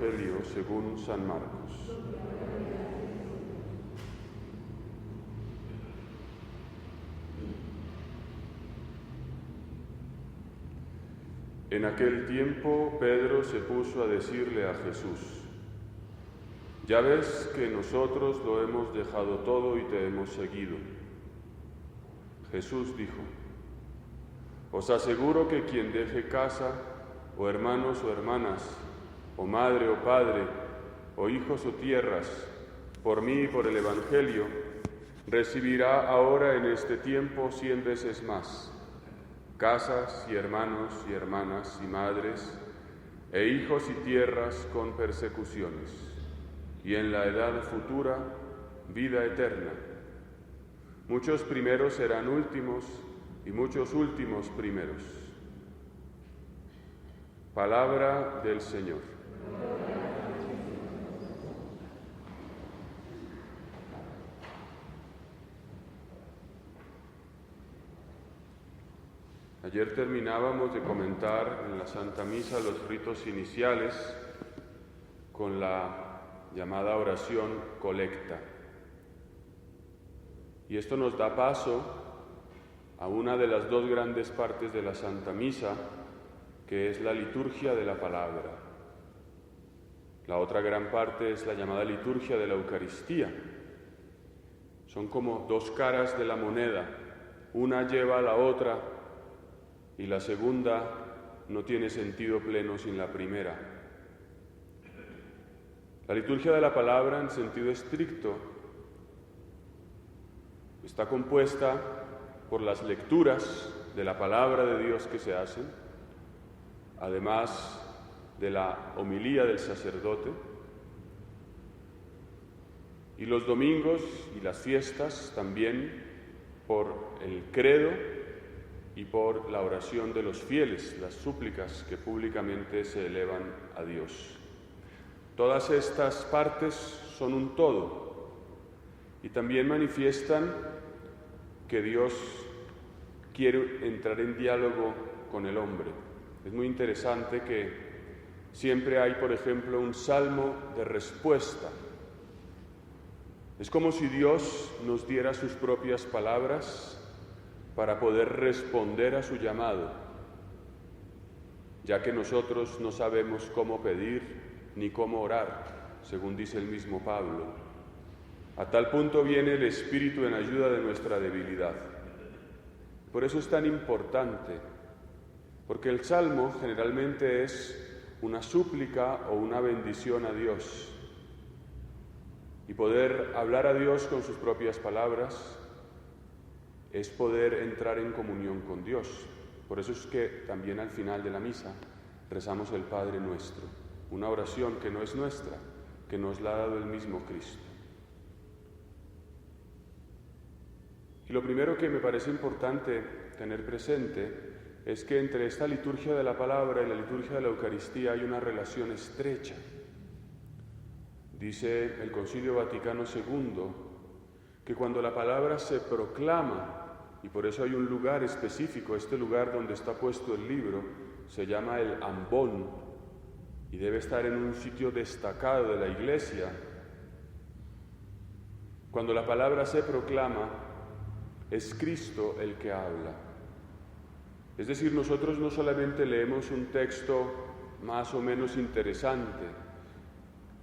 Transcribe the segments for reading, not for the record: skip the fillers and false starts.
Evangelio según San Marcos. En aquel tiempo Pedro se puso a decirle a Jesús: «Ya ves que nosotros lo hemos dejado todo y te hemos seguido». Jesús dijo: «Os aseguro que quien deje casa, o hermanos o hermanas, o madre o padre, o hijos o tierras, por mí y por el Evangelio, recibirá ahora en este tiempo 100 veces más, casas y hermanos y hermanas y madres, e hijos y tierras con persecuciones, y en la edad futura vida eterna. Muchos primeros serán últimos, y muchos últimos primeros». Palabra del Señor. Ayer terminábamos de comentar en la Santa Misa los ritos iniciales con la llamada oración colecta. Y esto nos da paso a una de las dos grandes partes de la Santa Misa, que es la liturgia de la palabra. La otra gran parte es la llamada liturgia de la Eucaristía. Son como dos caras de la moneda, una lleva a la otra y la segunda no tiene sentido pleno sin la primera. La liturgia de la palabra, en sentido estricto, está compuesta por las lecturas de la palabra de Dios que se hacen, además de la homilía del sacerdote, y los domingos y las fiestas también por el credo y por la oración de los fieles, las súplicas que públicamente se elevan a Dios. Todas estas partes son un todo y también manifiestan que Dios quiere entrar en diálogo con el hombre. Es muy interesante que siempre hay, por ejemplo, un salmo de respuesta. Es como si Dios nos diera sus propias palabras para poder responder a su llamado, ya que nosotros no sabemos cómo pedir ni cómo orar, según dice el mismo Pablo. A tal punto viene el Espíritu en ayuda de nuestra debilidad. Por eso es tan importante, porque el Salmo generalmente es una súplica o una bendición a Dios. Y poder hablar a Dios con sus propias palabras es poder entrar en comunión con Dios. Por eso es que también al final de la misa rezamos el Padre Nuestro, una oración que no es nuestra, que nos la ha dado el mismo Cristo. Y lo primero que me parece importante tener presente es que entre esta liturgia de la palabra y la liturgia de la Eucaristía hay una relación estrecha. Dice el Concilio Vaticano II que cuando la palabra se proclama, y por eso hay un lugar específico, este lugar donde está puesto el libro, se llama el ambón, y debe estar en un sitio destacado de la Iglesia. Cuando la palabra se proclama, es Cristo el que habla. Es decir, nosotros no solamente leemos un texto más o menos interesante,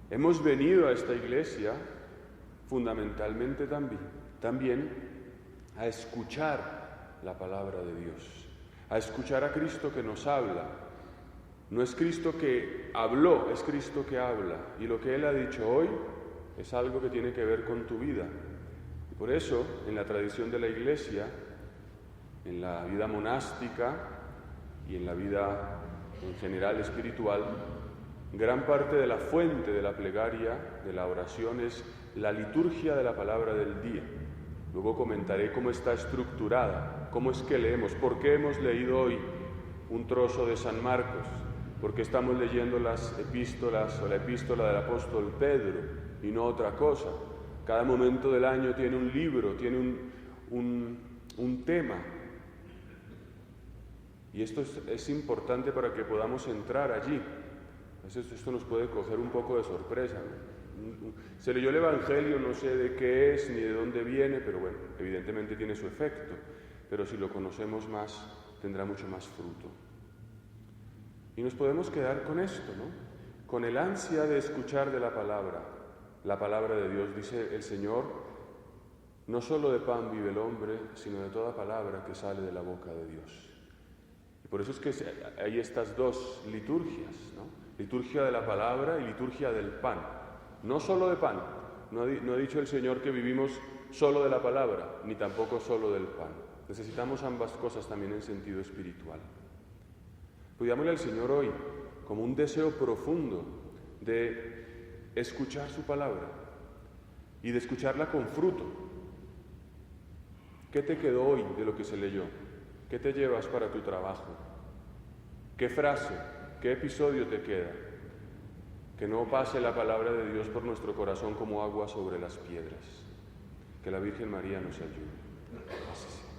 hemos venido a esta iglesia fundamentalmente también a escuchar la palabra de Dios, a escuchar a Cristo que nos habla. No es Cristo que habló, es Cristo que habla, y lo que Él ha dicho hoy es algo que tiene que ver con tu vida. Y por eso, en la tradición de la Iglesia, en la vida monástica y en la vida en general espiritual, gran parte de la fuente de la plegaria, de la oración, es la liturgia de la palabra del día. Luego comentaré cómo está estructurada, cómo es que leemos, por qué hemos leído hoy un trozo de San Marcos, por qué estamos leyendo las epístolas o la epístola del apóstol Pedro y no otra cosa. Cada momento del año tiene un libro, tiene un tema. Y esto es importante para que podamos entrar allí. A veces esto nos puede coger un poco de sorpresa, ¿no? Se leyó el Evangelio, no sé de qué es ni de dónde viene, pero bueno, evidentemente tiene su efecto, pero si lo conocemos más, tendrá mucho más fruto. Y nos podemos quedar con esto, ¿no? Con el ansia de escuchar de la palabra de Dios. Dice el Señor, no solo de pan vive el hombre, sino de toda palabra que sale de la boca de Dios. Y por eso es que hay estas dos liturgias, ¿no? Liturgia de la palabra y liturgia del pan. No solo de pan, no ha dicho el Señor que vivimos solo de la palabra, ni tampoco solo del pan. Necesitamos ambas cosas también en sentido espiritual. Pidámosle al Señor hoy como un deseo profundo de escuchar su palabra y de escucharla con fruto. ¿Qué te quedó hoy de lo que se leyó? ¿Qué te llevas para tu trabajo? ¿Qué frase, qué episodio te queda? Que no pase la palabra de Dios por nuestro corazón como agua sobre las piedras. Que la Virgen María nos ayude. Así sea.